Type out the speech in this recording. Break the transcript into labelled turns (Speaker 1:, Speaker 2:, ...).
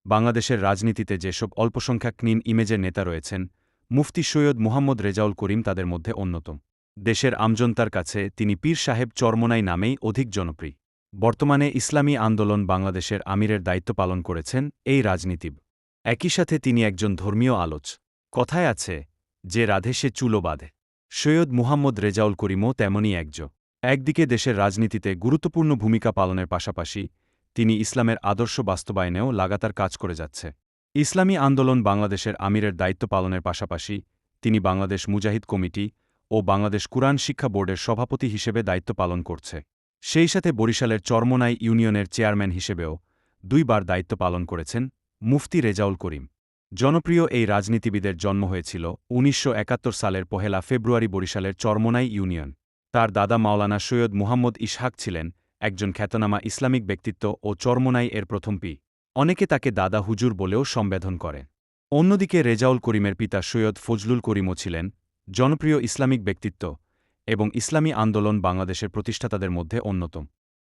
Speaker 1: বাংলাদেশের রাজনীতিতে যেসব অল্পসংখ্যক ক্লিন ইমেজের নেতা রয়েছেন, মুফতি সৈয়দ মুহাম্মদ রেজাউল করিম তাদের মধ্যে অন্যতম। দেশের আমজনতার কাছে তিনি পীর সাহেব চরমোনাই নামেই অধিক জনপ্রিয়। বর্তমানে ইসলামী আন্দোলন বাংলাদেশের আমিরের দায়িত্ব পালন করেছেন এই রাজনীতিবিদ। একই সাথে তিনি একজন ধর্মীয় আলোচ। কথায় আছে, যে রাধে সে চুলো বাঁধে। সৈয়দ মুহাম্মদ রেজাউল করিমও তেমনই একজন। একদিকে দেশের রাজনীতিতে গুরুত্বপূর্ণ ভূমিকা পালনের পাশাপাশি তিনি ইসলামের আদর্শ বাস্তবায়নেও লাগাতার কাজ করে যাচ্ছে। ইসলামী আন্দোলন বাংলাদেশের আমিরের দায়িত্ব পালনের পাশাপাশি তিনি বাংলাদেশ মুজাহিদ কমিটি ও বাংলাদেশ কুরআন শিক্ষা বোর্ডের সভাপতি হিসেবে দায়িত্ব পালন করছে। সেই সাথে বরিশালের চরমোনাই ইউনিয়নের চেয়ারম্যান হিসেবেও 2 বার দায়িত্ব পালন করেছেন মুফতি রেজাউল করিম। জনপ্রিয় এই রাজনীতিবিদের জন্ম হয়েছিল 1971 সালের 1 ফেব্রুয়ারি বরিশালের চরমোনাই ইউনিয়ন। তার দাদা মাওলানা সৈয়দ মুহাম্মদ ইসহাক ছিলেন একজন খ্যাতনামা ইসলামিক ব্যক্তিত্ব ও চরমোনাই এর প্রথম পি। অনেকে তাকে দাদা হুজুর বলেও সম্বোধন করেন। অন্যদিকে রেজাউল করিমের পিতা সৈয়দ ফজলুল করিমও ছিলেন জনপ্রিয় ইসলামিক ব্যক্তিত্ব এবং ইসলামী আন্দোলন বাংলাদেশের প্রতিষ্ঠাতাদের মধ্যে অন্যতম।